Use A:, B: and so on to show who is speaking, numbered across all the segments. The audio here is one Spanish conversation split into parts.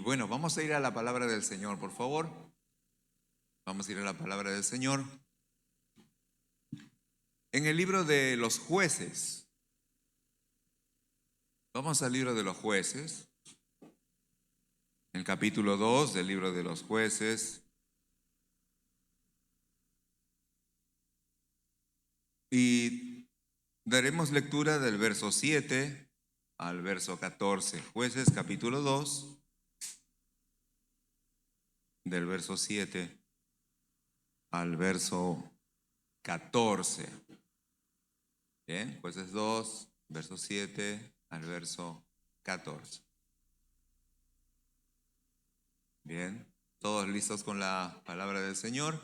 A: bueno, vamos a ir a la palabra del Señor, por favor. Vamos a ir a la palabra del Señor. En el libro de los jueces, vamos al libro de los jueces, en el capítulo 2 del libro de los jueces. Y daremos lectura del verso 7 al verso 14. Jueces capítulo 2, del verso 7 al verso 14. Bien, Jueces 2, verso 7 al verso 14. Bien, ¿todos listos con la palabra del Señor?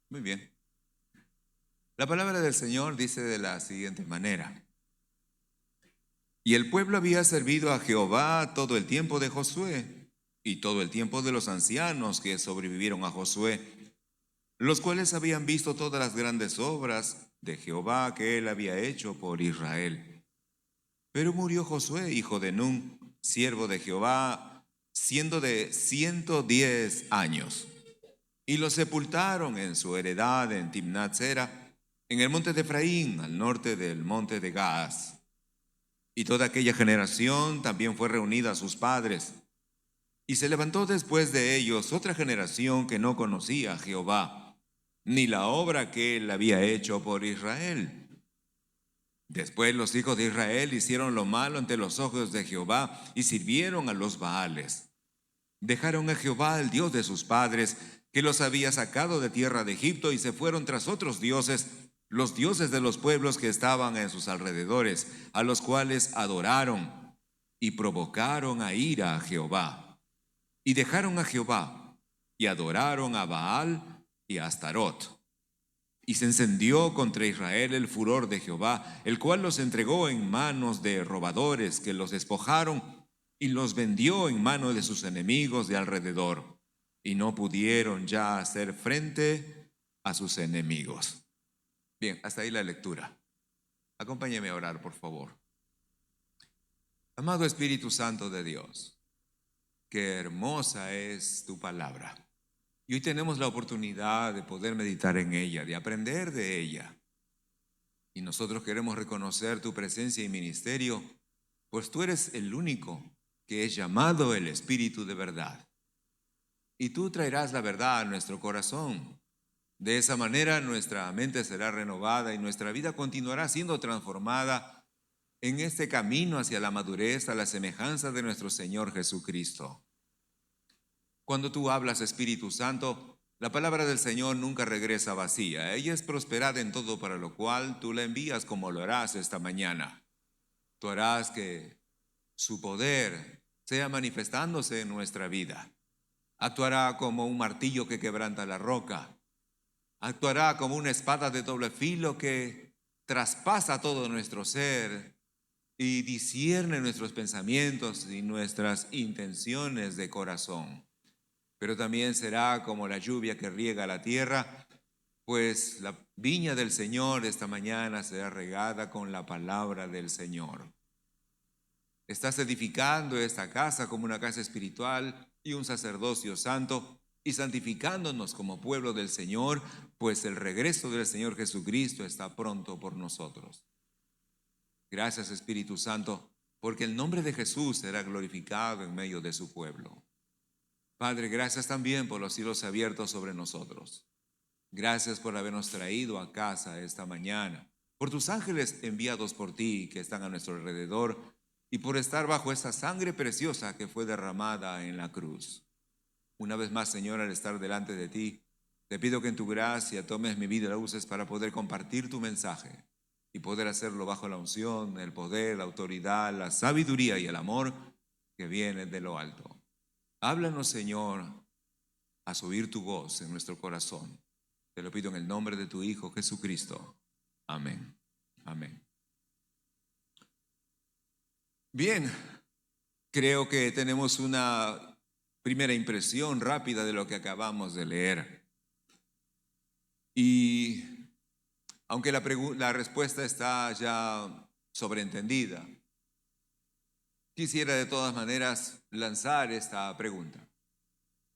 A: Muy bien. La palabra del Señor dice de la siguiente manera: y el pueblo había servido a Jehová todo el tiempo de Josué y todo el tiempo de los ancianos que sobrevivieron a Josué, los cuales habían visto todas las grandes obras de Jehová que él había hecho por Israel. Pero murió Josué, hijo de Nun, siervo de Jehová, siendo de 110 años. Y lo sepultaron en su heredad en Timnat-Sera, en el monte de Efraín, al norte del monte de Gaas. Y toda aquella generación también fue reunida a sus padres. Y se levantó después de ellos otra generación que no conocía a Jehová, ni la obra que él había hecho por Israel. Después los hijos de Israel hicieron lo malo ante los ojos de Jehová y sirvieron a los Baales. Dejaron a Jehová, el Dios de sus padres, que los había sacado de tierra de Egipto, y se fueron tras otros dioses, los dioses de los pueblos que estaban en sus alrededores, a los cuales adoraron y provocaron a ira a Jehová. Y dejaron a Jehová y adoraron a Baal y a Astarot. Y se encendió contra Israel el furor de Jehová, el cual los entregó en manos de robadores que los despojaron y los vendió en manos de sus enemigos de alrededor, y no pudieron ya hacer frente a sus enemigos. Bien, hasta ahí la lectura. Acompáñeme a orar, por favor. Amado Espíritu Santo de Dios, qué hermosa es tu palabra. Y hoy tenemos la oportunidad de poder meditar en ella, de aprender de ella. Y nosotros queremos reconocer tu presencia y ministerio, pues tú eres el único que es llamado el Espíritu de verdad. Y tú traerás la verdad a nuestro corazón. De esa manera nuestra mente será renovada y nuestra vida continuará siendo transformada en este camino hacia la madurez, a la semejanza de nuestro Señor Jesucristo. Cuando tú hablas, Espíritu Santo, la palabra del Señor nunca regresa vacía. Ella es prosperada en todo para lo cual tú la envías, como lo harás esta mañana. Tú harás que su poder sea manifestándose en nuestra vida. Actuará como un martillo que quebranta la roca. Actuará como una espada de doble filo que traspasa todo nuestro ser y discierne nuestros pensamientos y nuestras intenciones de corazón. Pero también será como la lluvia que riega la tierra, pues la viña del Señor esta mañana será regada con la palabra del Señor. Estás edificando esta casa como una casa espiritual y un sacerdocio santo, y santificándonos como pueblo del Señor, pues el regreso del Señor Jesucristo está pronto por nosotros. Gracias, Espíritu Santo, porque el nombre de Jesús será glorificado en medio de su pueblo. Padre, gracias también por los cielos abiertos sobre nosotros. Gracias por habernos traído a casa esta mañana, por tus ángeles enviados por ti que están a nuestro alrededor y por estar bajo esa sangre preciosa que fue derramada en la cruz. Una vez más, Señor, al estar delante de ti, te pido que en tu gracia tomes mi vida y la uses para poder compartir tu mensaje y poder hacerlo bajo la unción, el poder, la autoridad, la sabiduría y el amor que vienen de lo alto. Háblanos, Señor, haz oír tu voz en nuestro corazón. Te lo pido en el nombre de tu Hijo Jesucristo. Amén. Amén. Bien, creo que tenemos una primera impresión rápida de lo que acabamos de leer. Y aunque la respuesta está ya sobreentendida, quisiera de todas maneras lanzar esta pregunta.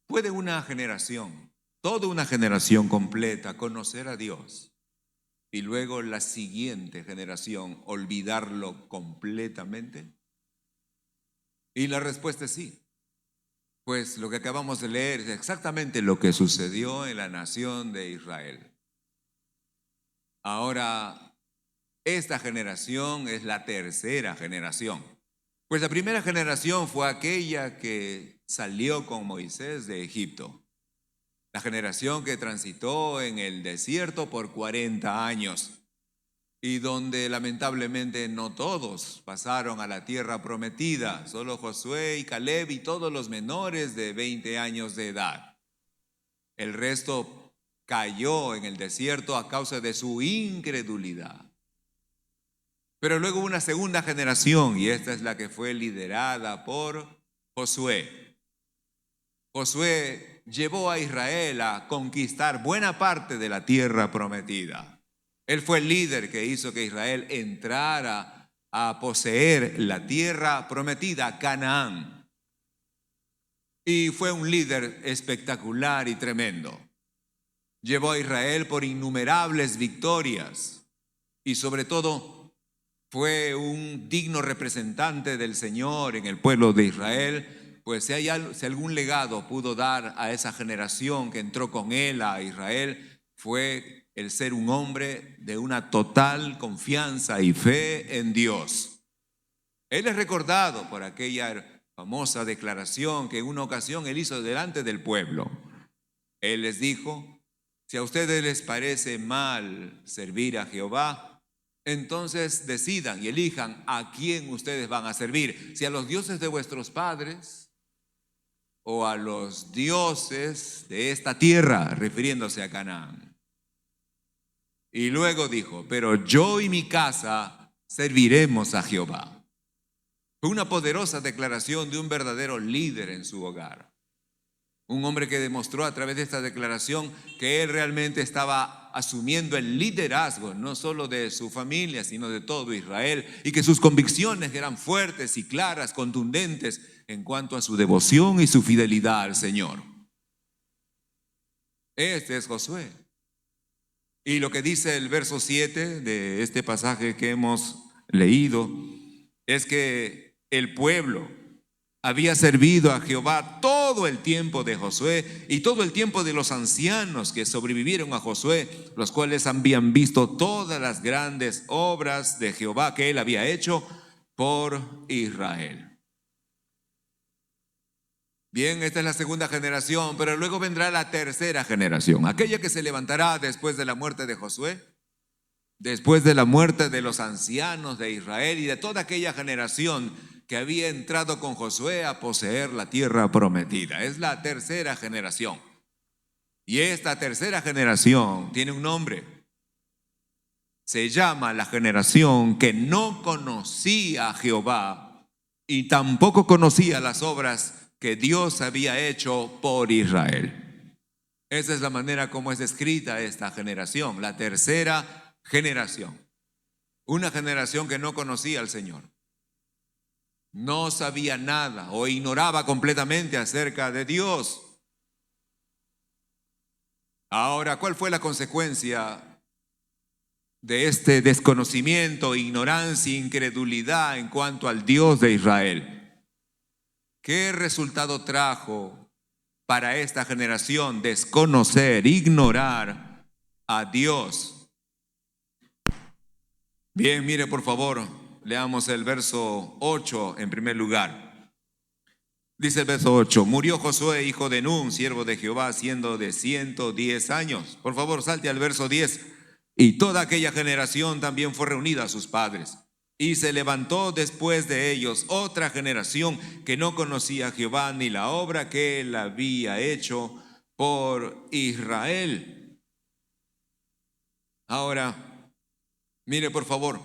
A: ¿Puede una generación, toda una generación completa, conocer a Dios y luego la siguiente generación olvidarlo completamente? Y la respuesta es sí. Pues lo que acabamos de leer es exactamente lo que sucedió en la nación de Israel. Ahora, esta generación es la tercera generación. Pues la primera generación fue aquella que salió con Moisés de Egipto. La generación que transitó en el desierto por 40 años y donde lamentablemente no todos pasaron a la tierra prometida, solo Josué y Caleb y todos los menores de 20 años de edad. El resto cayó en el desierto a causa de su incredulidad. Pero luego una segunda generación, y esta es la que fue liderada por Josué. Josué llevó a Israel a conquistar buena parte de la tierra prometida. Él fue el líder que hizo que Israel entrara a poseer la tierra prometida, Canaán. Y fue un líder espectacular y tremendo. Llevó a Israel por innumerables victorias y sobre todo fue un digno representante del Señor en el pueblo de Israel, pues si algún legado pudo dar a esa generación que entró con él a Israel, fue el ser un hombre de una total confianza y fe en Dios. Él es recordado por aquella famosa declaración que en una ocasión él hizo delante del pueblo. Él les dijo: si a ustedes les parece mal servir a Jehová, entonces decidan y elijan a quién ustedes van a servir, si a los dioses de vuestros padres o a los dioses de esta tierra, refiriéndose a Canaán. Y luego dijo: pero yo y mi casa serviremos a Jehová. Fue una poderosa declaración de un verdadero líder en su hogar. Un hombre que demostró a través de esta declaración que él realmente estaba asumiendo el liderazgo, no solo de su familia, sino de todo Israel, y que sus convicciones eran fuertes y claras, contundentes en cuanto a su devoción y su fidelidad al Señor. Este es Josué. Y lo que dice el verso 7 de este pasaje que hemos leído es que el pueblo había servido a Jehová todo el tiempo de Josué y todo el tiempo de los ancianos que sobrevivieron a Josué, los cuales habían visto todas las grandes obras de Jehová que él había hecho por Israel. Bien, esta es la segunda generación, pero luego vendrá la tercera generación, aquella que se levantará después de la muerte de Josué, después de la muerte de los ancianos de Israel y de toda aquella generación que había entrado con Josué a poseer la tierra prometida. Es la tercera generación. Y esta tercera generación tiene un nombre. Se llama la generación que no conocía a Jehová y tampoco conocía las obras que Dios había hecho por Israel. Esa es la manera como es descrita esta generación, la tercera generación. Una generación que no conocía al Señor. No sabía nada o ignoraba completamente acerca de Dios. Ahora, ¿cuál fue la consecuencia de este desconocimiento, ignorancia, incredulidad en cuanto al Dios de Israel? ¿Qué resultado trajo para esta generación desconocer, ignorar a Dios? Bien, mire por favor, leamos el verso 8 en primer lugar. Dice el verso 8: murió Josué, hijo de Nun, siervo de Jehová, siendo de 110 años. Por favor, salte al verso 10. Y toda aquella generación también fue reunida a sus padres. Y se levantó después de ellos otra generación que no conocía a Jehová ni la obra que él había hecho por Israel. Ahora, mire por favor,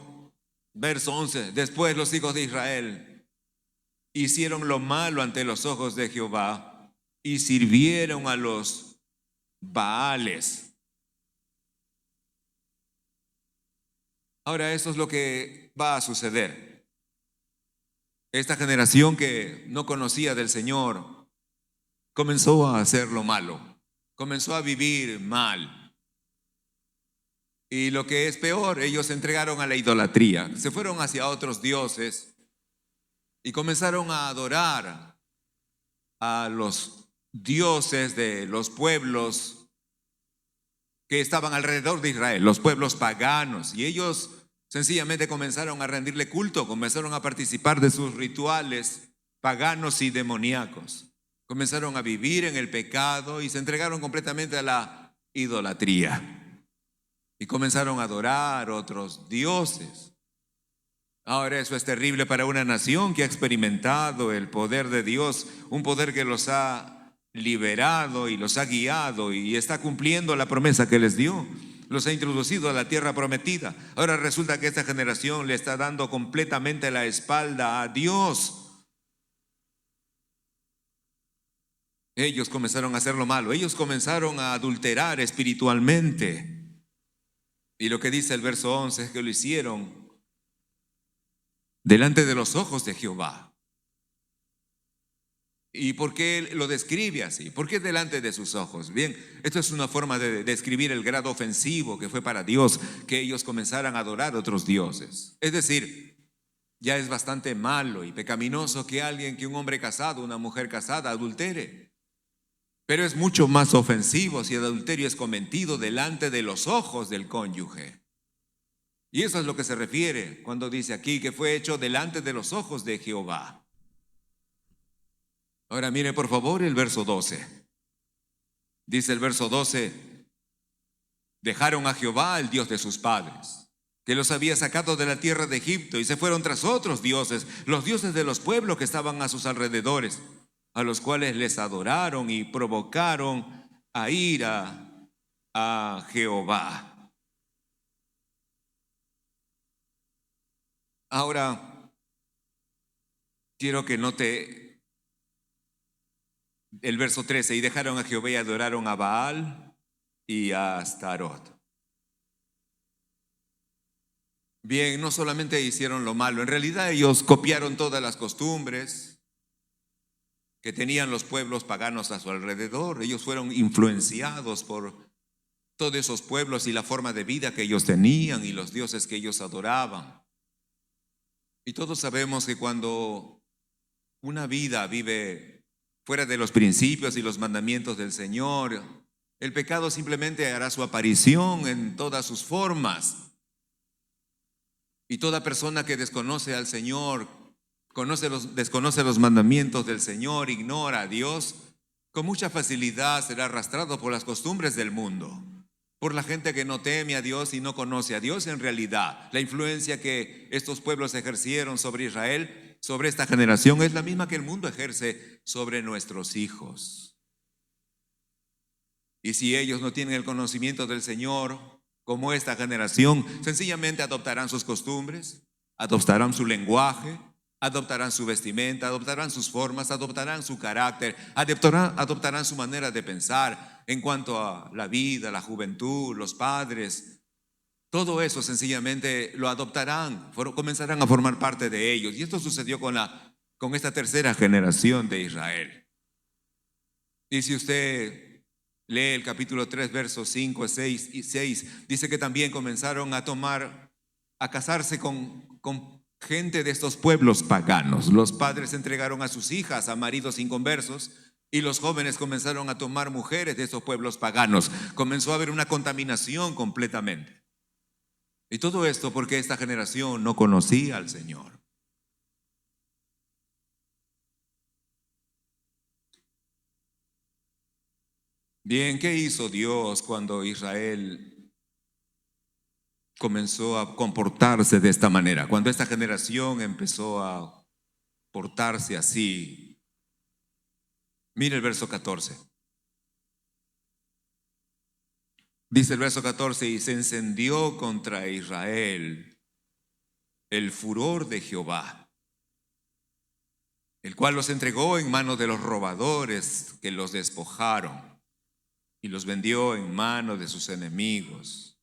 A: verso 11. Después los hijos de Israel hicieron lo malo ante los ojos de Jehová y sirvieron a los Baales. Ahora, eso es lo que va a suceder. esta generación que no conocía del Señor comenzó a hacer lo malo, comenzó a vivir mal. Y lo que es peor, ellos se entregaron a la idolatría, se fueron hacia otros dioses y comenzaron a adorar a los dioses de los pueblos que estaban alrededor de Israel, los pueblos paganos. Y ellos sencillamente comenzaron a rendirle culto, comenzaron a participar de sus rituales paganos y demoníacos. Comenzaron a vivir en el pecado y se entregaron completamente a la idolatría. Y comenzaron a adorar otros dioses. Ahora eso es terrible para una nación que ha experimentado el poder de Dios, un poder que los ha liberado y los ha guiado y está cumpliendo la promesa que les dio. Los ha introducido a la tierra prometida. Ahora resulta que esta generación le está dando completamente la espalda a Dios. Ellos comenzaron a hacer lo malo, ellos comenzaron a adulterar espiritualmente. Y lo que dice el verso 11 es que lo hicieron delante de los ojos de Jehová. ¿Y por qué él lo describe así? ¿Por qué delante de sus ojos? Bien, esto es una forma de describir el grado ofensivo que fue para Dios que ellos comenzaran a adorar a otros dioses. Es decir, ya es bastante malo y pecaminoso que un hombre casado, una mujer casada adultere. Pero es mucho más ofensivo si el adulterio es cometido delante de los ojos del cónyuge. Y eso es lo que se refiere cuando dice aquí que fue hecho delante de los ojos de Jehová. Ahora mire por favor el verso 12. Dice el verso 12: dejaron a Jehová, el Dios de sus padres, que los había sacado de la tierra de Egipto, y se fueron tras otros dioses, los dioses de los pueblos que estaban a sus alrededores, a los cuales les adoraron y provocaron a ira a Jehová. Ahora, quiero que note el verso 13: y dejaron a Jehová y adoraron a Baal y a Astarot. Bien, no solamente hicieron lo malo, en realidad ellos copiaron todas las costumbres que tenían los pueblos paganos a su alrededor. Ellos fueron influenciados por todos esos pueblos y la forma de vida que ellos tenían y los dioses que ellos adoraban. Y todos sabemos que cuando una vida vive fuera de los principios y los mandamientos del Señor, el pecado simplemente hará su aparición en todas sus formas. Y toda persona que desconoce al Señor, desconoce los mandamientos del Señor, ignora a Dios, con mucha facilidad será arrastrado por las costumbres del mundo, por la gente que no teme a Dios y no conoce a Dios. En realidad, la influencia que estos pueblos ejercieron sobre Israel, sobre esta generación, es la misma que el mundo ejerce sobre nuestros hijos. Y si ellos no tienen el conocimiento del Señor, como esta generación, sencillamente adoptarán sus costumbres, adoptarán su lenguaje, adoptarán su vestimenta, adoptarán sus formas, adoptarán su carácter, adoptarán su manera de pensar en cuanto a la vida, la juventud, los padres. Todo eso sencillamente lo adoptarán, comenzarán a formar parte de ellos. Y esto sucedió con esta tercera generación de Israel. Y si usted lee el capítulo 3, versos 5, 6 y 6, dice que también comenzaron a casarse con gente de estos pueblos paganos. Los padres entregaron a sus hijas a maridos inconversos y los jóvenes comenzaron a tomar mujeres de estos pueblos paganos. Comenzó a haber una contaminación completamente. Y todo esto porque esta generación no conocía al Señor. Bien, ¿qué hizo Dios cuando Israel comenzó a comportarse de esta manera? Cuando esta generación empezó a portarse así. Mire el verso 14. Dice el verso 14: y se encendió contra Israel el furor de Jehová, el cual los entregó en manos de los robadores que los despojaron y los vendió en manos de sus enemigos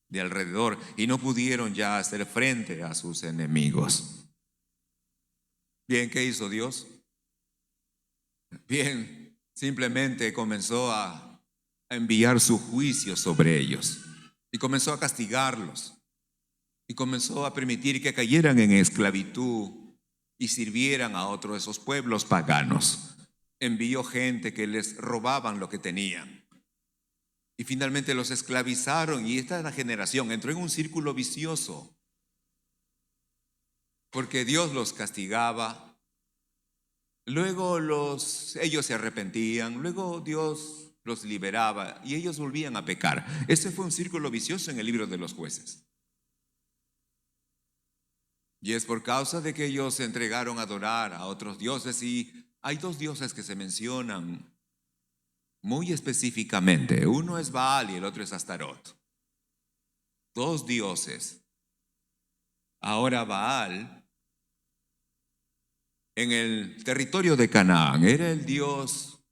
A: de alrededor, y no pudieron ya hacer frente a sus enemigos. Bien, ¿qué hizo Dios? Bien, simplemente comenzó a enviar su juicio sobre ellos y comenzó a castigarlos y comenzó a permitir que cayeran en esclavitud y sirvieran a otros de esos pueblos paganos. Envió gente que les robaban lo que tenían y finalmente los esclavizaron, y esta generación entró en un círculo vicioso porque Dios los castigaba. Luego ellos se arrepentían, luego Dios los liberaba y ellos volvían a pecar. Ese fue un círculo vicioso en el libro de los Jueces. Y es por causa de que ellos se entregaron a adorar a otros dioses, y hay dos dioses que se mencionan muy específicamente. Uno es Baal y el otro es Astarot. Dos dioses. Ahora Baal, en el territorio de Canaán, era el dios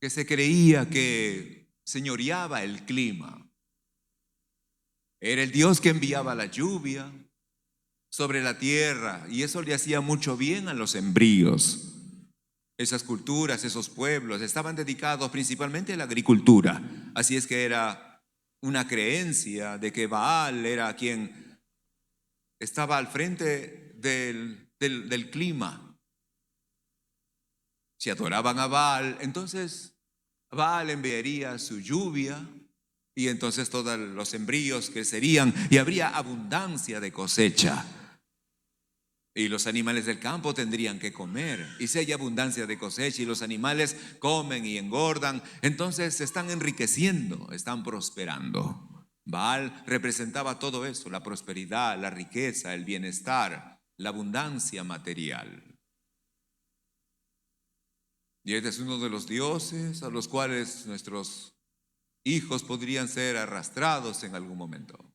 A: que se creía que señoreaba el clima. Era el dios que enviaba la lluvia sobre la tierra, y eso le hacía mucho bien a los sembríos. Esas culturas, esos pueblos estaban dedicados principalmente a la agricultura. Así es que era una creencia de que Baal era quien estaba al frente del clima. Si adoraban a Baal, entonces Baal enviaría su lluvia, y entonces todos los sembríos crecerían y habría abundancia de cosecha. Y los animales del campo tendrían que comer. Y si hay abundancia de cosecha y los animales comen y engordan, entonces se están enriqueciendo, están prosperando. Baal representaba todo eso: la prosperidad, la riqueza, el bienestar, la abundancia material. Y este es uno de los dioses a los cuales nuestros hijos podrían ser arrastrados en algún momento,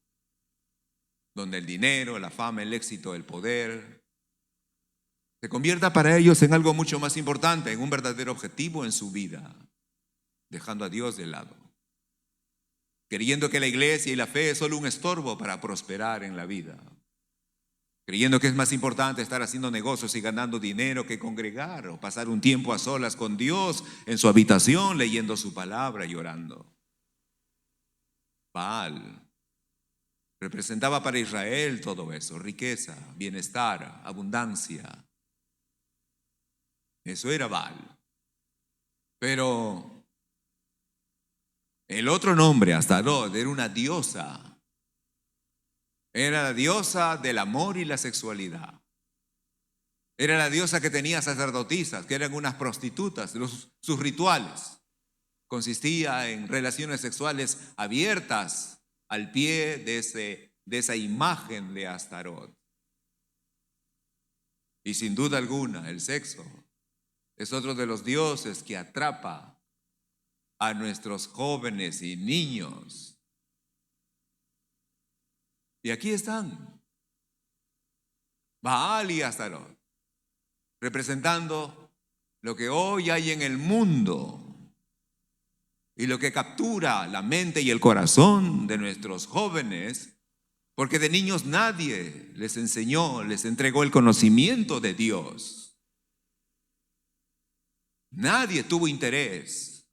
A: donde el dinero, la fama, el éxito, el poder se convierta para ellos en algo mucho más importante, en un verdadero objetivo en su vida, dejando a Dios de lado, creyendo que la iglesia y la fe es solo un estorbo para prosperar en la vida, creyendo que es más importante estar haciendo negocios y ganando dinero que congregar o pasar un tiempo a solas con Dios en su habitación leyendo su palabra y orando. Baal representaba para Israel todo eso: riqueza, bienestar, abundancia. Eso era Baal. Pero el otro nombre, Astarot, era una diosa. Era la diosa del amor y la sexualidad. Era la diosa que tenía sacerdotisas, que eran unas prostitutas. Sus rituales consistía en relaciones sexuales abiertas al pie de esa imagen de Astarot. Y sin duda alguna, el sexo es otro de los dioses que atrapa a nuestros jóvenes y niños. Y aquí están Baal y Astarot, representando lo que hoy hay en el mundo y lo que captura la mente y el corazón de nuestros jóvenes, porque de niños nadie les enseñó, les entregó el conocimiento de Dios. Nadie tuvo interés.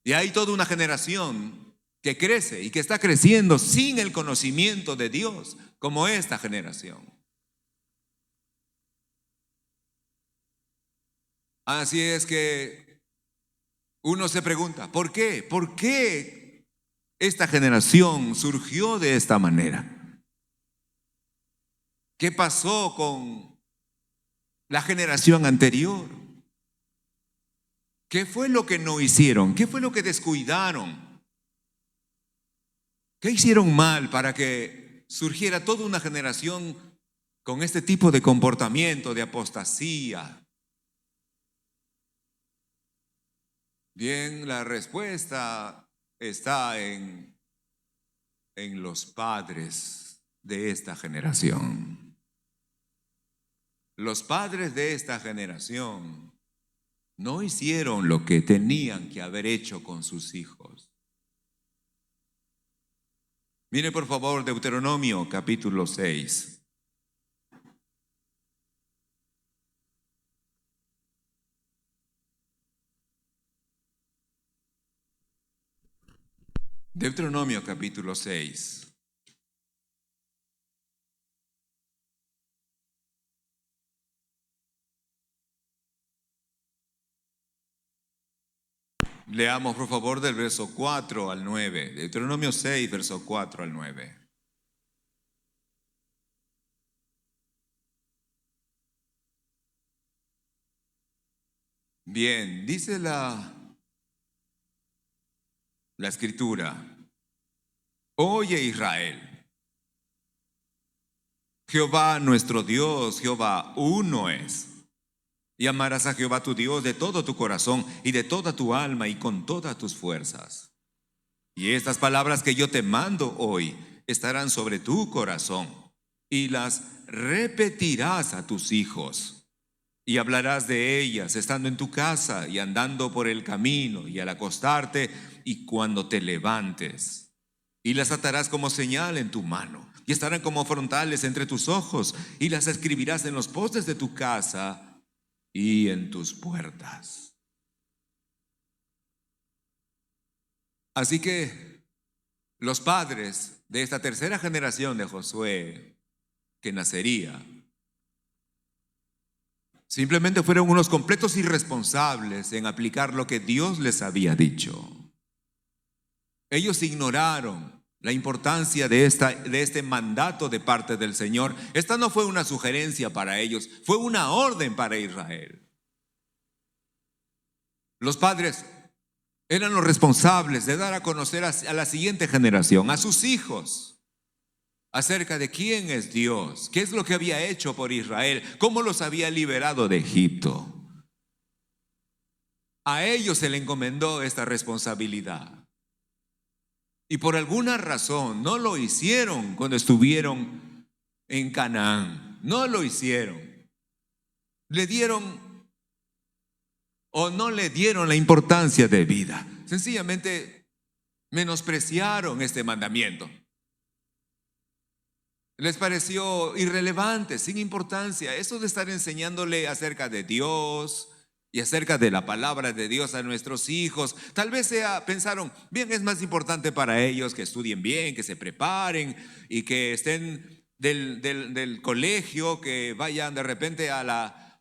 A: Y hay toda una generación que crece y que está creciendo sin el conocimiento de Dios, como esta generación. Así es que uno se pregunta, ¿por qué? ¿Por qué esta generación surgió de esta manera? ¿Qué pasó con la generación anterior? ¿Qué fue lo que no hicieron? ¿Qué fue lo que descuidaron? ¿Qué hicieron mal para que surgiera toda una generación con este tipo de comportamiento de apostasía? Bien, la respuesta está en los padres de esta generación. Los padres de esta generación no hicieron lo que tenían que haber hecho con sus hijos. Mire por favor Deuteronomio capítulo 6. Deuteronomio capítulo 6. Leamos por favor del verso 4 al 9. Deuteronomio 6, verso 4 al 9. Bien, dice la escritura: Oye Israel, Jehová nuestro Dios, Jehová uno es. Y amarás a Jehová tu Dios de todo tu corazón y de toda tu alma y con todas tus fuerzas. Y estas palabras que yo te mando hoy estarán sobre tu corazón, y las repetirás a tus hijos, y hablarás de ellas estando en tu casa y andando por el camino y al acostarte y cuando te levantes. Y las atarás como señal en tu mano, y estarán como frontales entre tus ojos, y las escribirás en los postes de tu casa y en tus puertas. Así que los padres de esta tercera generación de Josué que nacería simplemente fueron unos completos irresponsables en aplicar lo que Dios les había dicho. Ellos ignoraron la importancia de este mandato de parte del Señor. Esta no fue una sugerencia para ellos, fue una orden para Israel. Los padres eran los responsables de dar a conocer a la siguiente generación, a sus hijos, acerca de quién es Dios, qué es lo que había hecho por Israel, cómo los había liberado de Egipto. A ellos se le encomendó esta responsabilidad. Y por alguna razón no lo hicieron cuando estuvieron en Canaán. No lo hicieron. Le dieron o no le dieron la importancia de vida. Sencillamente menospreciaron este mandamiento. Les pareció irrelevante, sin importancia. Eso de estar enseñándole acerca de Dios y acerca de la palabra de Dios a nuestros hijos, tal vez pensaron, bien, es más importante para ellos que estudien bien, que se preparen y que estén del colegio, que vayan de repente a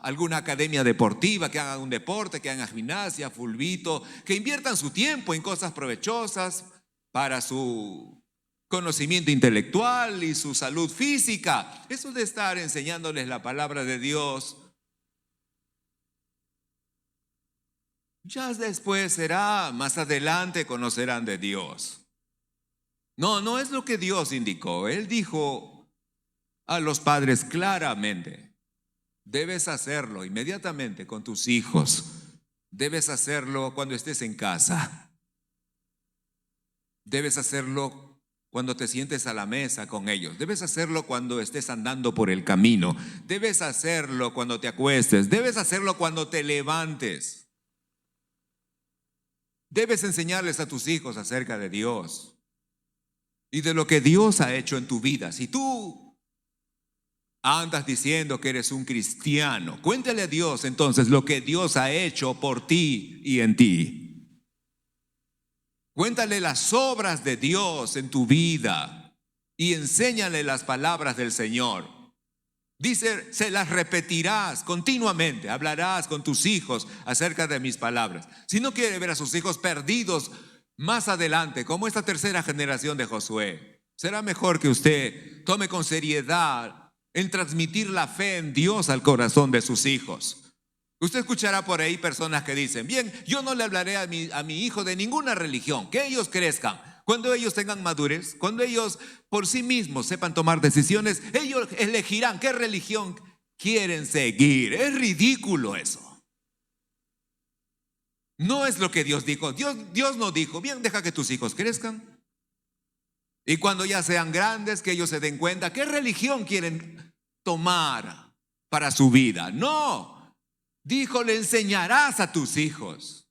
A: alguna academia deportiva, que hagan un deporte, que hagan gimnasia, fulbito, que inviertan su tiempo en cosas provechosas para su conocimiento intelectual y su salud física. Eso de estar enseñándoles la palabra de Dios, ya después será, más adelante conocerán de Dios. No es lo que Dios indicó. Él dijo a los padres claramente: debes hacerlo inmediatamente con tus hijos. Debes hacerlo cuando estés en casa. Debes hacerlo cuando te sientes a la mesa con ellos. Debes hacerlo cuando estés andando por el camino. Debes hacerlo cuando te acuestes. Debes hacerlo cuando te levantes. Debes enseñarles a tus hijos acerca de Dios y de lo que Dios ha hecho en tu vida. Si tú andas diciendo que eres un cristiano, cuéntale a Dios entonces lo que Dios ha hecho por ti y en ti. Cuéntale las obras de Dios en tu vida y enséñale las palabras del Señor. Dice, se las repetirás continuamente, hablarás con tus hijos acerca de mis palabras. Si no quiere ver a sus hijos perdidos más adelante, como esta tercera generación de Josué, será mejor que usted tome con seriedad en transmitir la fe en Dios al corazón de sus hijos. Usted escuchará por ahí personas que dicen, bien, yo no le hablaré a mi hijo de ninguna religión, que ellos crezcan. Cuando ellos tengan madurez, cuando ellos por sí mismos sepan tomar decisiones, ellos elegirán qué religión quieren seguir. Es ridículo eso. No es lo que Dios dijo. Dios no dijo, bien, deja que tus hijos crezcan. Y cuando ya sean grandes, que ellos se den cuenta qué religión quieren tomar para su vida. No, dijo, le enseñarás a tus hijos.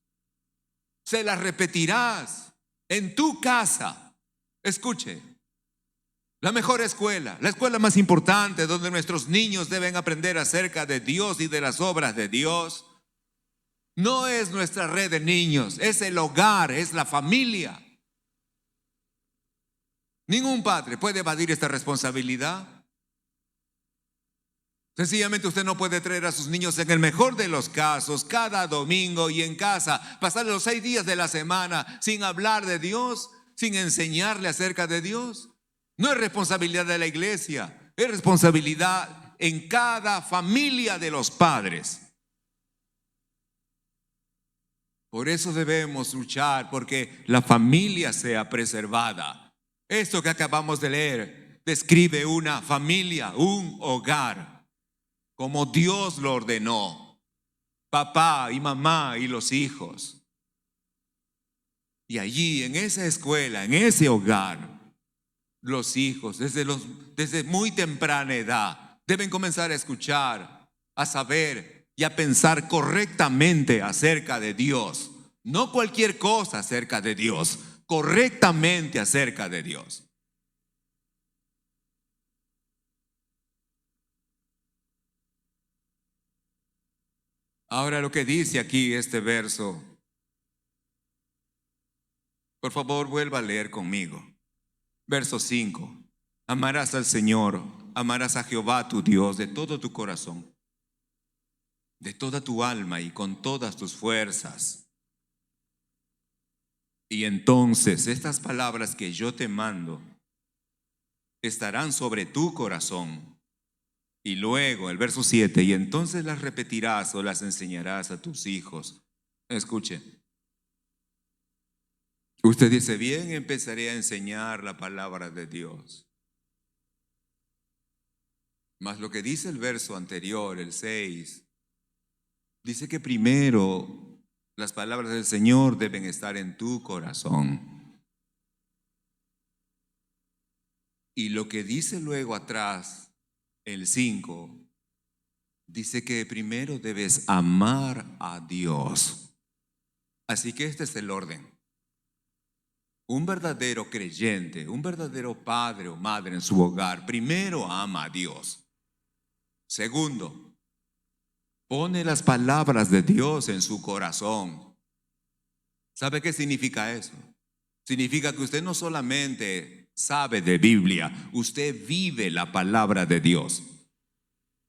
A: Se las repetirás. En tu casa. Escuche, la mejor escuela, la escuela más importante donde nuestros niños deben aprender acerca de Dios y de las obras de Dios, No es nuestra red de niños, es el hogar, es la familia. Ningún padre puede evadir esta responsabilidad. Sencillamente usted no puede traer a sus niños, en el mejor de los casos, cada domingo y en casa, pasar los 6 días de la semana sin hablar de Dios, sin enseñarle acerca de Dios. No es responsabilidad de la iglesia, es responsabilidad en cada familia de los padres. Por eso debemos luchar porque la familia sea preservada. Esto que acabamos de leer describe una familia, un hogar, como Dios lo ordenó, papá y mamá y los hijos. Y allí, en esa escuela, en ese hogar, los hijos, desde muy temprana edad, deben comenzar a escuchar, a saber y a pensar correctamente acerca de Dios. No cualquier cosa acerca de Dios, correctamente acerca de Dios. Ahora lo que dice aquí este verso, por favor vuelva a leer conmigo. Verso 5. Amarás al Señor, amarás a Jehová tu Dios de todo tu corazón, de toda tu alma y con todas tus fuerzas. Y entonces estas palabras que yo te mando estarán sobre tu corazón. Y luego el verso 7, y entonces las repetirás o las enseñarás a tus hijos. Escuche. Usted dice, bien, empezaré a enseñar la palabra de Dios. Mas lo que dice el verso anterior, el 6, dice que primero las palabras del Señor deben estar en tu corazón. Y lo que dice luego atrás, el 5, dice que primero debes amar a Dios. Así que este es el orden. Un verdadero creyente, un verdadero padre o madre en su hogar, primero ama a Dios. Segundo, pone las palabras de Dios en su corazón. ¿Sabe qué significa eso? Significa que usted no solamente sabe de Biblia, usted vive la palabra de Dios.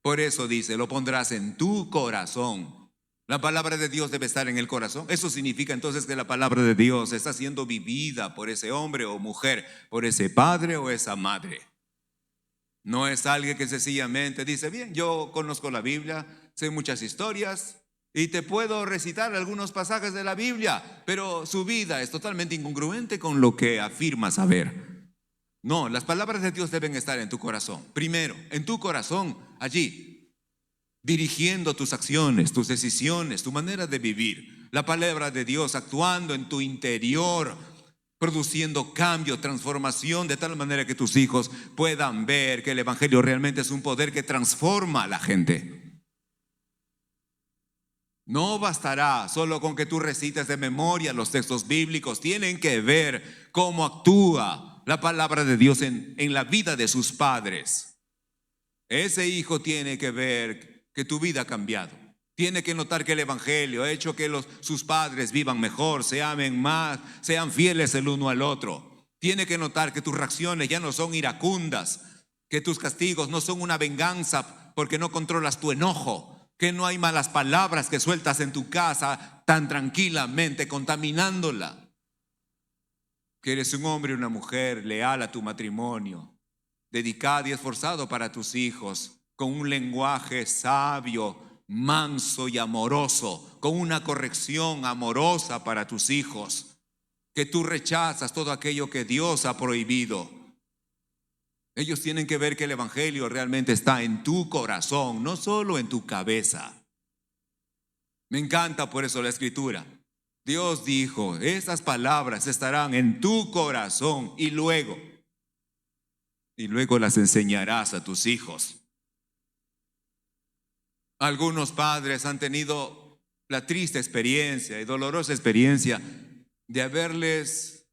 A: Por eso dice, lo pondrás en tu corazón. La palabra de Dios debe estar en el corazón. Eso significa entonces que la palabra de Dios está siendo vivida por ese hombre o mujer, por ese padre o esa madre. No es alguien que sencillamente dice, bien, yo conozco la Biblia, sé muchas historias y te puedo recitar algunos pasajes de la Biblia, pero su vida es totalmente incongruente con lo que afirma saber. No, las palabras de Dios deben estar en tu corazón. Primero, en tu corazón, allí, dirigiendo tus acciones, tus decisiones, tu manera de vivir. La palabra de Dios actuando en tu interior, produciendo cambio, transformación, de tal manera que tus hijos puedan ver que el evangelio realmente es un poder que transforma a la gente. No bastará solo con que tú recites de memoria los textos bíblicos, tienen que ver cómo actúa la palabra de Dios en la vida de sus padres. Ese hijo tiene que ver que tu vida ha cambiado. Tiene que notar que el evangelio ha hecho que sus padres vivan mejor, se amen más, sean fieles el uno al otro. Tiene que notar que tus reacciones ya no son iracundas, que tus castigos no son una venganza porque no controlas tu enojo, que no hay malas palabras que sueltas en tu casa tan tranquilamente, contaminándola. Que eres un hombre y una mujer leal a tu matrimonio, dedicado y esforzado para tus hijos, con un lenguaje sabio, manso y amoroso, con una corrección amorosa para tus hijos, que tú rechazas todo aquello que Dios ha prohibido. Ellos tienen que ver que el evangelio realmente está en tu corazón, no solo en tu cabeza. Me encanta por eso la escritura. Dios dijo, esas palabras estarán en tu corazón y luego las enseñarás a tus hijos. Algunos padres han tenido la triste experiencia y dolorosa experiencia de haberles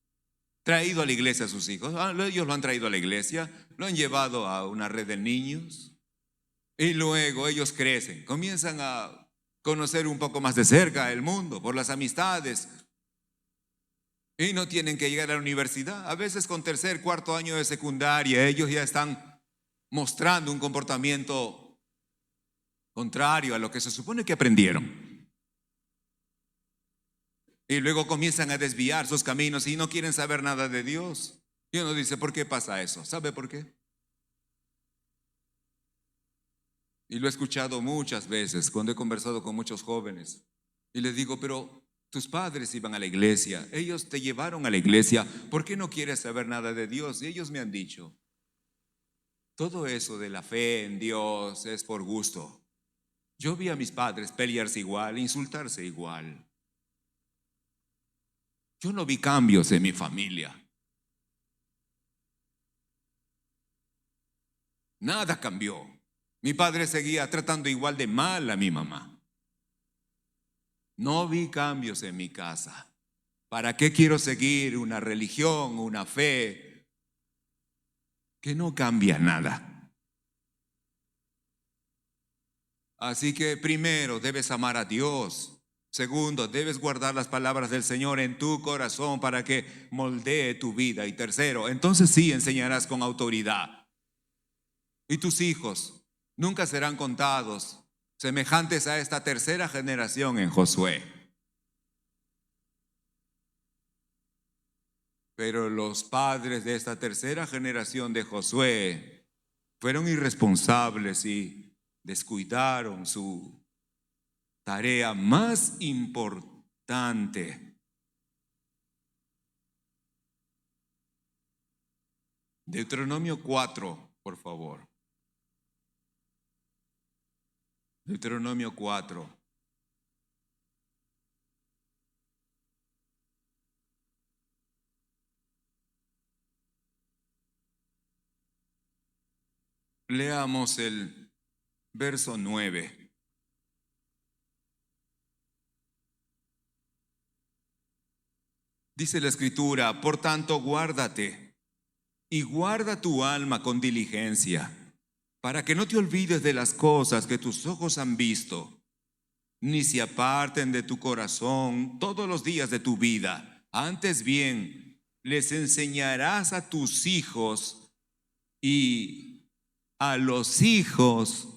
A: traído a la iglesia a sus hijos. Ellos lo han traído a la iglesia, lo han llevado a una red de niños y luego ellos crecen, comienzan a conocer un poco más de cerca el mundo, por las amistades. Y no tienen que llegar a la universidad. A veces con tercer, cuarto año de secundaria, ellos ya están mostrando un comportamiento contrario a lo que se supone que aprendieron. Y luego comienzan a desviar sus caminos y no quieren saber nada de Dios. Y uno dice, ¿por qué pasa eso? ¿Sabe por qué? Y lo he escuchado muchas veces cuando he conversado con muchos jóvenes. Y les digo, pero tus padres iban a la iglesia, ellos te llevaron a la iglesia, ¿por qué no quieres saber nada de Dios? Y ellos me han dicho, todo eso de la fe en Dios es por gusto. Yo vi a mis padres pelearse igual, insultarse igual. Yo no vi cambios en mi familia. Nada cambió. Mi padre seguía tratando igual de mal a mi mamá. No vi cambios en mi casa. ¿Para qué quiero seguir una religión, una fe que no cambia nada? Así que primero debes amar a Dios. Segundo, debes guardar las palabras del Señor en tu corazón para que moldee tu vida. Y tercero, entonces sí enseñarás con autoridad. Y tus hijos nunca serán contados semejantes a esta tercera generación en Josué. Pero los padres de esta tercera generación de Josué fueron irresponsables y descuidaron su tarea más importante. Deuteronomio 4, por favor. Deuteronomio 4. Leamos el verso 9. Dice la Escritura, por tanto, guárdate y guarda tu alma con diligencia, para que no te olvides de las cosas que tus ojos han visto, ni se aparten de tu corazón todos los días de tu vida. Antes bien, les enseñarás a tus hijos y a los hijos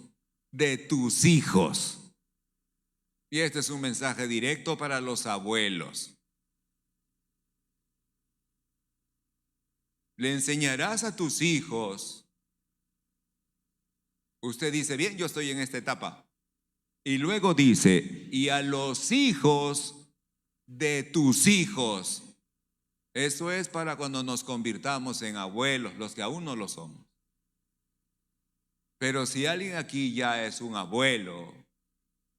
A: de tus hijos. Y este es un mensaje directo para los abuelos. Le enseñarás a tus hijos. Usted dice, bien, yo estoy en esta etapa. Y luego dice, y a los hijos de tus hijos. Eso es para cuando nos convirtamos en abuelos, los que aún no lo somos. Pero si alguien aquí ya es un abuelo,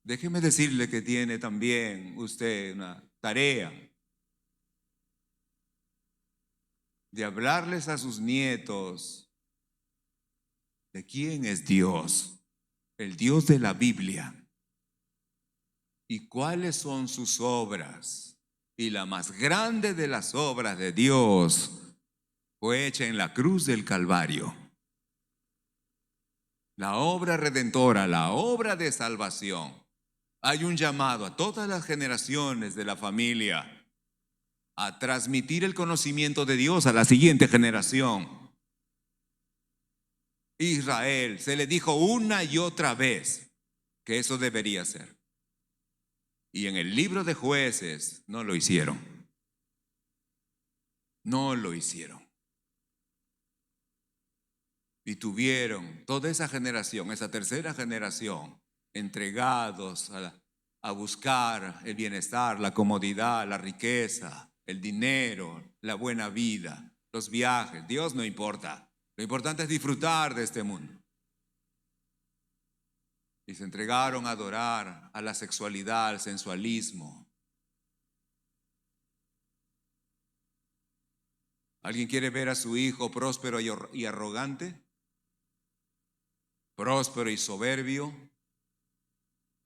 A: déjeme decirle que tiene también usted una tarea de hablarles a sus nietos de quién es Dios, el Dios de la Biblia, y cuáles son sus obras. Y la más grande de las obras de Dios fue hecha en la cruz del Calvario. La obra redentora, la obra de salvación. Hay un llamado a todas las generaciones de la familia a transmitir el conocimiento de Dios a la siguiente generación. Israel, se le dijo una y otra vez que eso debería ser. Y en el libro de Jueces no lo hicieron. No lo hicieron. Y tuvieron toda esa generación, esa tercera generación, entregados a buscar el bienestar, la comodidad, la riqueza, el dinero, la buena vida, los viajes. Dios no importa. Lo importante es disfrutar de este mundo. Y se entregaron a adorar a la sexualidad, al sensualismo. ¿Alguien quiere ver a su hijo próspero y arrogante? Próspero y soberbio.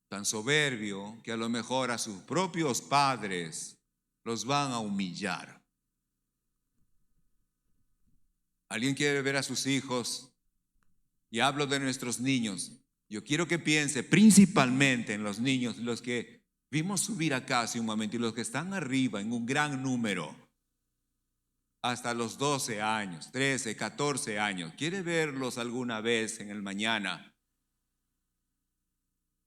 A: Tan soberbio que a lo mejor a sus propios padres los van a humillar. ¿Alguien quiere ver a sus hijos? Y hablo de nuestros niños, Yo quiero que piense principalmente en los niños, los que vimos subir acá hace un momento y los que están arriba en un gran número, hasta los 12 años, 13, 14 años. ¿Quiere verlos alguna vez en el mañana?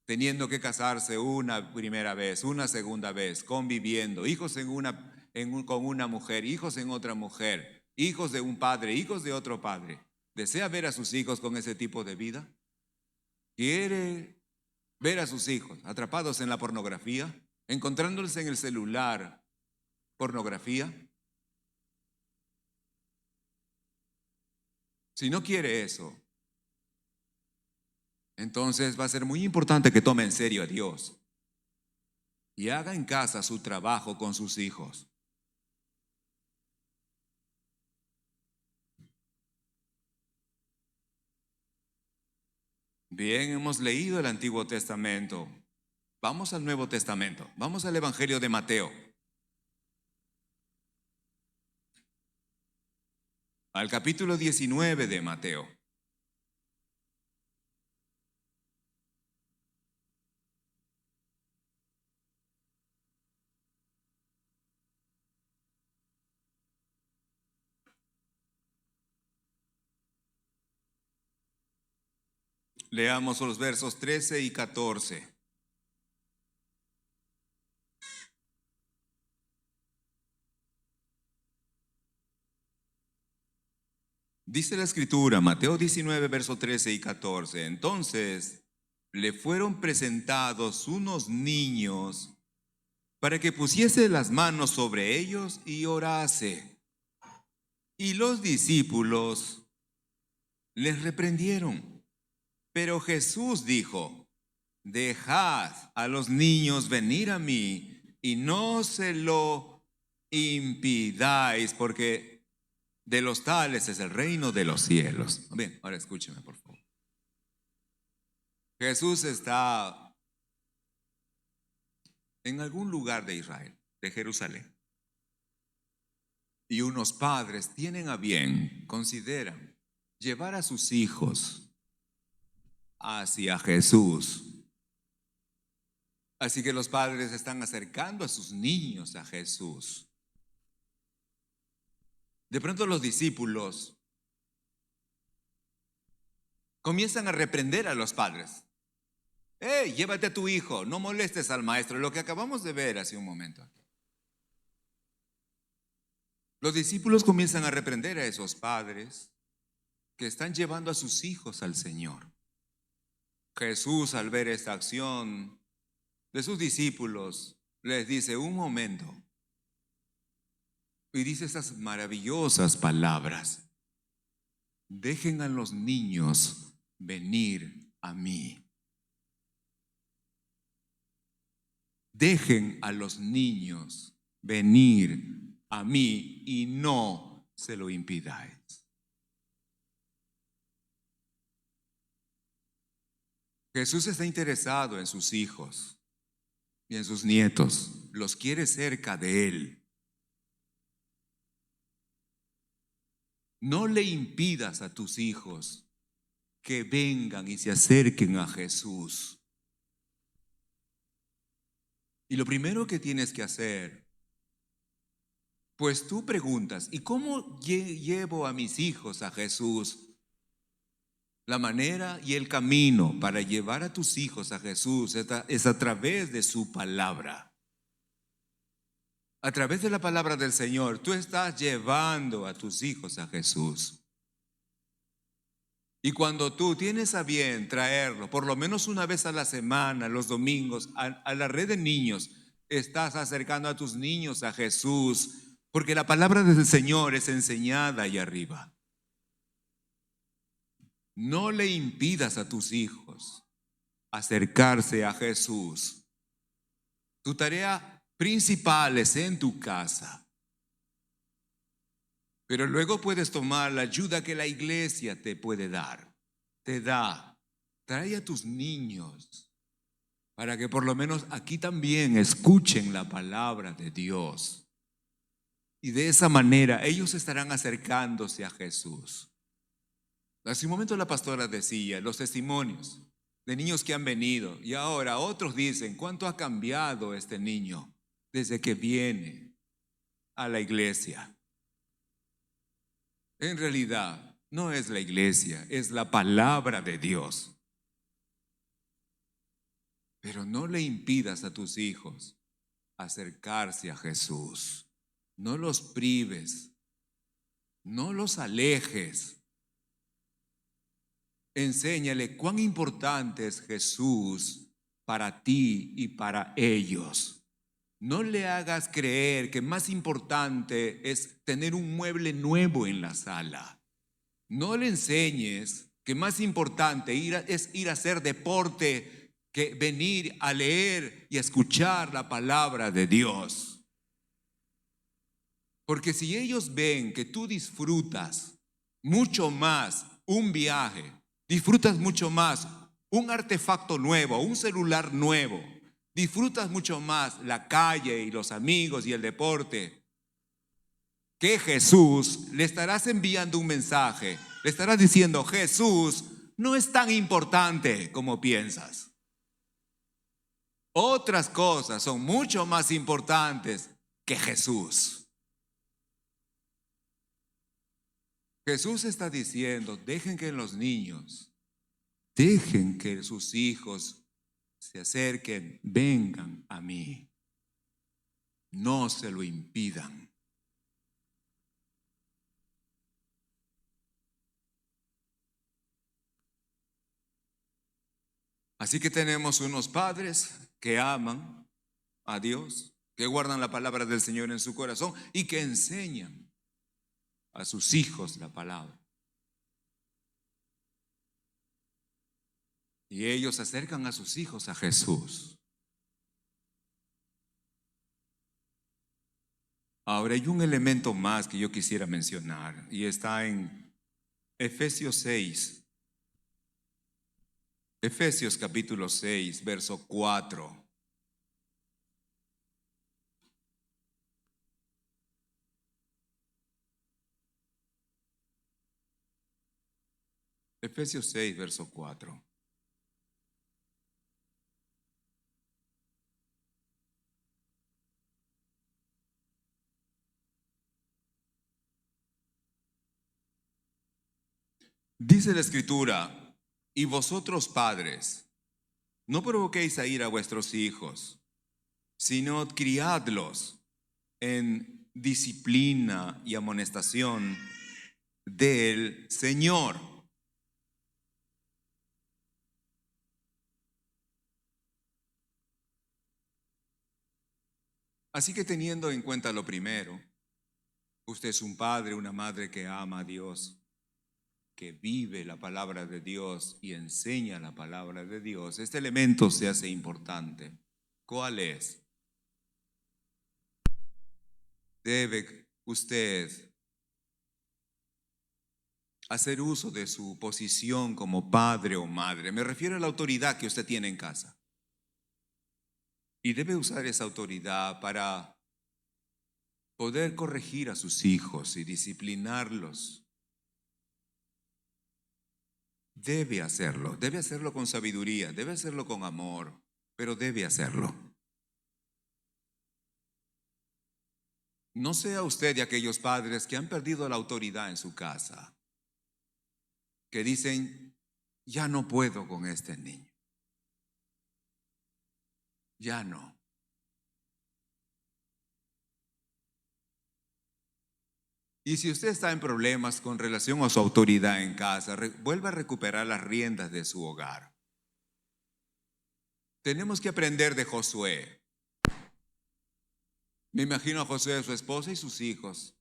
A: Teniendo que casarse una primera vez, una segunda vez, conviviendo, hijos con una mujer, hijos en otra mujer, hijos de un padre, hijos de otro padre. ¿Desea ver a sus hijos con ese tipo de vida? ¿Quiere ver a sus hijos atrapados en la pornografía, encontrándoles en el celular pornografía? Si no quiere eso, entonces va a ser muy importante que tome en serio a Dios y haga en casa su trabajo con sus hijos. Bien, hemos leído el Antiguo Testamento. Vamos al Nuevo Testamento. Vamos al Evangelio de Mateo. Al capítulo 19 de Mateo. Leamos los versos 13 y 14. Dice la Escritura, Mateo 19, versos 13 y 14. Entonces le fueron presentados unos niños para que pusiese las manos sobre ellos y orase. Y los discípulos les reprendieron. Pero Jesús dijo: dejad a los niños venir a mí y no se lo impidáis, porque de los tales es el reino de los cielos. Bien, ahora escúcheme, por favor. Jesús está en algún lugar de Israel, de Jerusalén. Y unos padres tienen a bien, consideran, llevar a sus hijos hacia Jesús. Así que los padres están acercando a sus niños a Jesús. De pronto los discípulos comienzan a reprender a los padres. Llévate a tu hijo, no molestes al maestro, lo que acabamos de ver hace un momento aquí. Los discípulos comienzan a reprender a esos padres que están llevando a sus hijos al Señor. Jesús, al ver esta acción de sus discípulos, les dice: un momento. Y dice estas maravillosas palabras: dejen a los niños venir a mí. Dejen a los niños venir a mí y no se lo impidáis. Jesús está interesado en sus hijos y en sus nietos. Los quiere cerca de Él. No le impidas a tus hijos que vengan y se acerquen a Jesús. Y lo primero que tienes que hacer, pues tú preguntas: ¿y cómo llevo a mis hijos a Jesús? La manera y el camino para llevar a tus hijos a Jesús es a través de su palabra. A través de la palabra del Señor, tú estás llevando a tus hijos a Jesús. Y cuando tú tienes a bien traerlo, por lo menos una vez a la semana, los domingos, a la red de niños, estás acercando a tus niños a Jesús, porque la palabra del Señor es enseñada ahí arriba. No le impidas a tus hijos acercarse a Jesús. Tu tarea principal es en tu casa. Pero luego puedes tomar la ayuda que la iglesia te puede dar. Te da. Trae a tus niños para que por lo menos aquí también escuchen la palabra de Dios. Y de esa manera ellos estarán acercándose a Jesús. Hace un momento la pastora decía los testimonios de niños que han venido. Y ahora otros dicen, ¿cuánto ha cambiado este niño desde que viene a la iglesia? En realidad, no es la iglesia, es la palabra de Dios. Pero no le impidas a tus hijos acercarse a Jesús. No los prives, no los alejes. Enséñale cuán importante es Jesús para ti y para ellos. No le hagas creer que más importante es tener un mueble nuevo en la sala. No le enseñes que más importante es ir a hacer deporte que venir a leer y a escuchar la palabra de Dios. Porque si ellos ven que tú disfrutas mucho más un viaje, disfrutas mucho más un artefacto nuevo, un celular nuevo, disfrutas mucho más la calle y los amigos y el deporte que Jesús, le estarás enviando un mensaje, le estarás diciendo, Jesús no es tan importante como piensas. Otras cosas son mucho más importantes que Jesús. Jesús está diciendo, dejen que los niños, dejen que sus hijos se acerquen, vengan a mí. No se lo impidan. Así que tenemos unos padres que aman a Dios, que guardan la palabra del Señor en su corazón y que enseñan a sus hijos la palabra. Y ellos acercan a sus hijos a Jesús. Ahora hay un elemento más que yo quisiera mencionar y está en Efesios 6. Efesios capítulo 6, verso 4. Efesios 6, verso 4. Dice la Escritura, y vosotros padres, no provoquéis a ir a vuestros hijos, sino criadlos en disciplina y amonestación del Señor. Así que teniendo en cuenta lo primero, usted es un padre, una madre que ama a Dios, que vive la palabra de Dios y enseña la palabra de Dios. Este elemento se hace importante. ¿Cuál es? Debe usted hacer uso de su posición como padre o madre. Me refiero a la autoridad que usted tiene en casa. Y debe usar esa autoridad para poder corregir a sus hijos y disciplinarlos. Debe hacerlo con sabiduría, debe hacerlo con amor, pero debe hacerlo. No sea usted de aquellos padres que han perdido la autoridad en su casa, que dicen, ya no puedo con este niño, ya no. Y si usted está en problemas con relación a su autoridad en casa, vuelva a recuperar las riendas de su hogar. Tenemos que aprender de Josué. Me imagino a Josué, su esposa y sus hijos.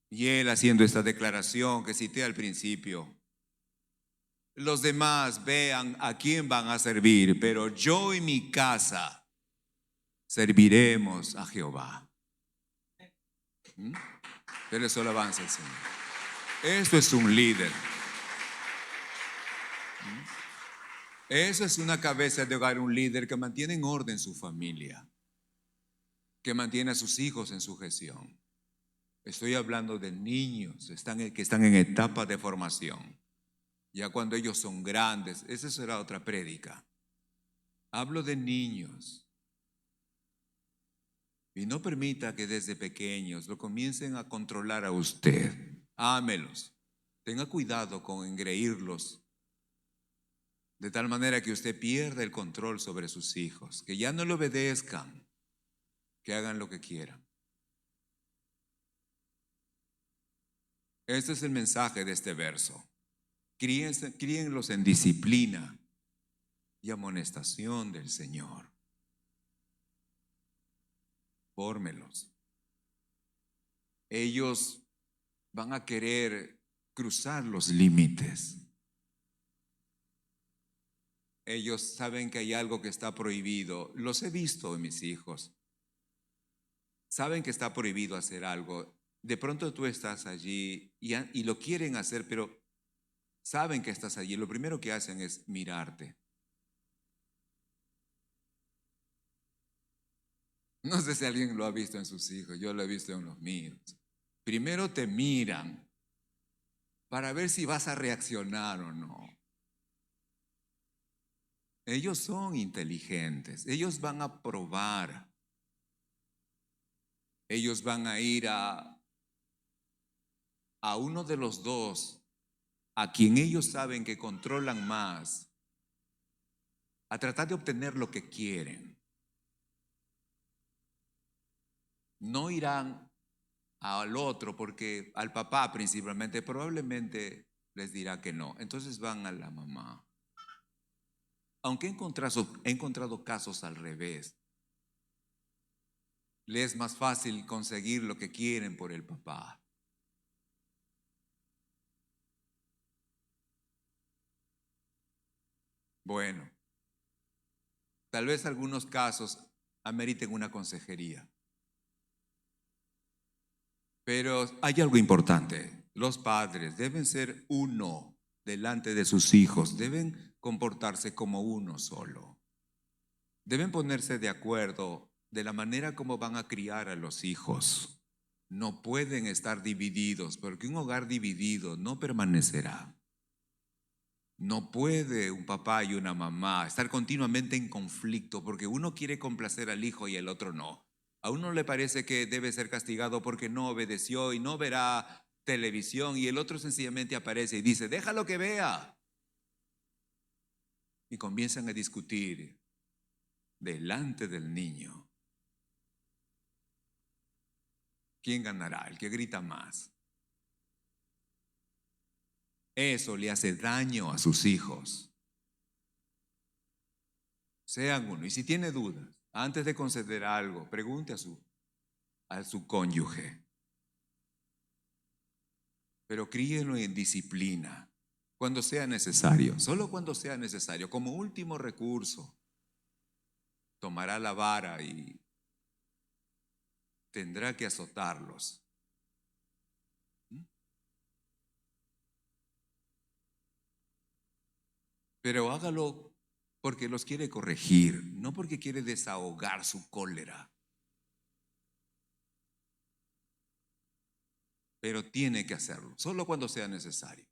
A: Y él haciendo esta declaración que cité al principio. Los demás vean a quién van a servir, pero yo y mi casa serviremos a Jehová. Dele solo alabanza al Señor. Esto es un líder. Eso es una cabeza de hogar, un líder que mantiene en orden su familia, que mantiene a sus hijos en sujeción. Estoy hablando de niños que están en etapa de formación. Ya cuando ellos son grandes, esa será otra prédica. Hablo de niños. Y no permita que desde pequeños lo comiencen a controlar a usted. Ámelos. Tenga cuidado con engreírlos de tal manera que usted pierda el control sobre sus hijos, que ya no le obedezcan, que hagan lo que quieran. Este es el mensaje de este verso. Críenlos en disciplina y amonestación del Señor. Fórmelos. Ellos van a querer cruzar los límites. Ellos saben que hay algo que está prohibido. Los he visto en mis hijos. Saben que está prohibido hacer algo. De pronto tú estás allí y lo quieren hacer, pero saben que estás allí. Lo primero que hacen es mirarte. No sé si alguien lo ha visto en sus hijos. Yo lo he visto en los míos. Primero te miran para ver si vas a reaccionar o no. Ellos son inteligentes. Ellos van a probar. Ellos van a ir a uno de los dos, a quien ellos saben que controlan más, a tratar de obtener lo que quieren. No irán al otro porque al papá principalmente probablemente les dirá que no. Entonces van a la mamá. Aunque he encontrado casos al revés. Le es más fácil conseguir lo que quieren por el papá. Bueno, tal vez algunos casos ameriten una consejería. Pero hay algo importante. Los padres deben ser uno delante de sus hijos. Deben comportarse como uno solo. Deben ponerse de acuerdo de la manera como van a criar a los hijos. No pueden estar divididos, porque un hogar dividido no permanecerá. No puede un papá y una mamá estar continuamente en conflicto porque uno quiere complacer al hijo y el otro no. A uno le parece que debe ser castigado porque no obedeció y no verá televisión y el otro sencillamente aparece y dice, déjalo que vea. Y comienzan a discutir delante del niño. ¿Quién ganará? El que grita más. Eso le hace daño a sus hijos. Sean uno. Y si tiene dudas, antes de conceder algo, pregunte a su cónyuge. Pero críenlo en disciplina cuando sea necesario, solo cuando sea necesario. Como último recurso, tomará la vara y tendrá que azotarlos. Pero hágalo porque los quiere corregir, no porque quiere desahogar su cólera. Pero tiene que hacerlo, solo cuando sea necesario.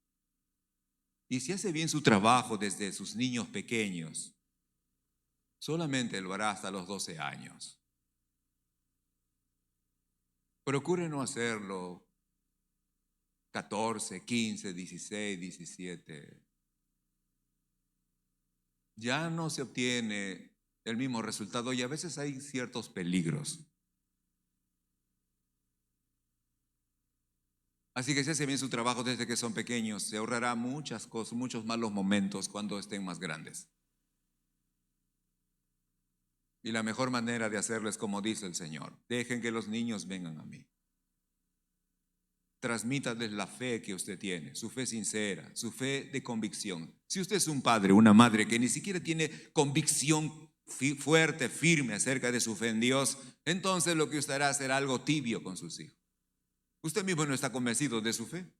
A: Y si hace bien su trabajo desde sus niños pequeños, solamente lo hará hasta los 12 años. Procure no hacerlo 14, 15, 16, 17. Ya no se obtiene el mismo resultado y a veces hay ciertos peligros. Así que si hace bien su trabajo desde que son pequeños, se ahorrará muchas cosas, muchos malos momentos cuando estén más grandes. Y la mejor manera de hacerlo es como dice el Señor: dejen que los niños vengan a mí. Transmítales la fe que usted tiene, su fe sincera, su fe de convicción. Si usted es un padre, una madre que ni siquiera tiene convicción fuerte, firme acerca de su fe en Dios, entonces lo que usted hará será algo tibio con sus hijos. Usted mismo no está convencido de su fe.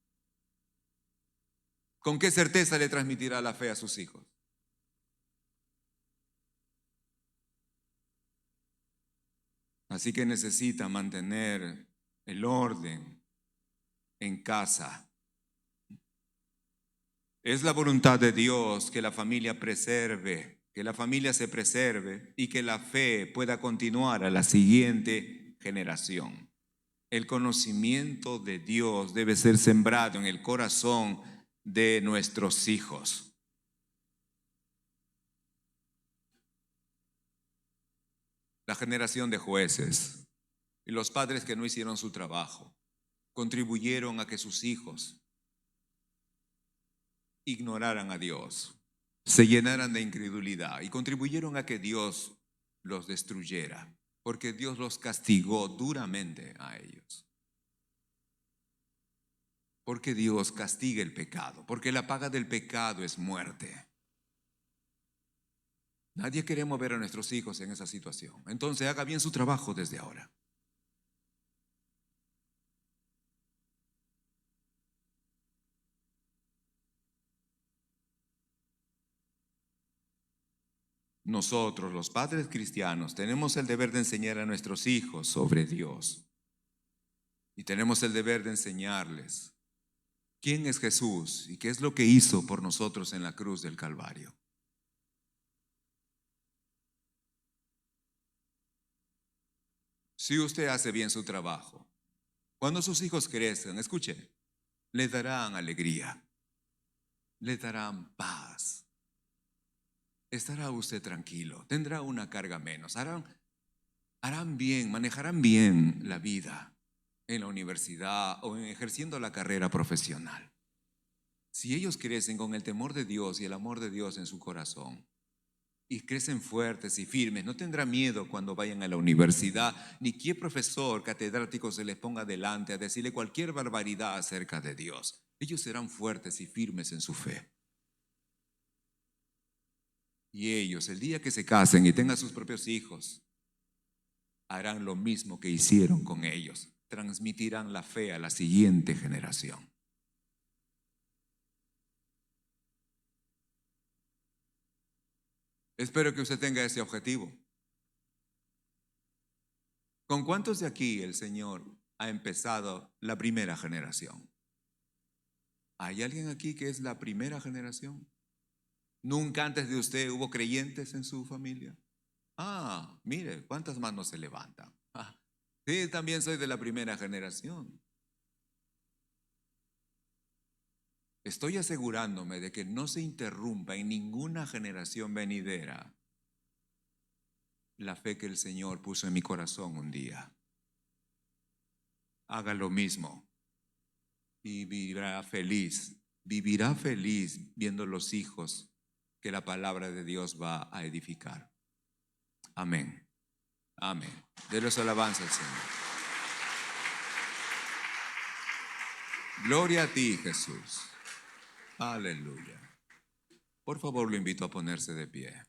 A: ¿Con qué certeza le transmitirá la fe a sus hijos? Así que necesita mantener el orden en casa. Es la voluntad de Dios que la familia preserve, que la familia se preserve y que la fe pueda continuar a la siguiente generación. El conocimiento de Dios debe ser sembrado en el corazón de nuestros hijos. La generación de jueces y los padres que no hicieron su trabajo contribuyeron a que sus hijos ignoraran a Dios, se llenaran de incredulidad y contribuyeron a que Dios los destruyera, porque Dios los castigó duramente a ellos. Porque Dios castiga el pecado, porque la paga del pecado es muerte. Nadie queremos ver a nuestros hijos en esa situación. Entonces haga bien su trabajo desde ahora. Nosotros, los padres cristianos, tenemos el deber de enseñar a nuestros hijos sobre Dios. Y tenemos el deber de enseñarles quién es Jesús y qué es lo que hizo por nosotros en la cruz del Calvario. Si usted hace bien su trabajo, cuando sus hijos crezcan, escuche, le darán alegría, le darán paz. Estará usted tranquilo, tendrá una carga menos, harán bien, manejarán bien la vida en la universidad o en ejerciendo la carrera profesional. Si ellos crecen con el temor de Dios y el amor de Dios en su corazón y crecen fuertes y firmes, no tendrán miedo cuando vayan a la universidad, ni qué profesor catedrático se les ponga delante a decirle cualquier barbaridad acerca de Dios. Ellos serán fuertes y firmes en su fe. Y ellos, el día que se casen y tengan sus propios hijos, harán lo mismo que hicieron con ellos. Transmitirán la fe a la siguiente generación. Espero que usted tenga ese objetivo. ¿Con cuántos de aquí el Señor ha empezado la primera generación? ¿Hay alguien aquí que es la primera generación? ¿Nunca antes de usted hubo creyentes en su familia? Ah, mire, ¿cuántas manos se levantan? Ah, sí, también soy de la primera generación. Estoy asegurándome de que no se interrumpa en ninguna generación venidera la fe que el Señor puso en mi corazón un día. Haga lo mismo y vivirá feliz viendo los hijos que la palabra de Dios va a edificar. Amén. Amén. Delos alabanza al Señor. Gloria a ti, Jesús. Aleluya. Por favor, lo invito a ponerse de pie.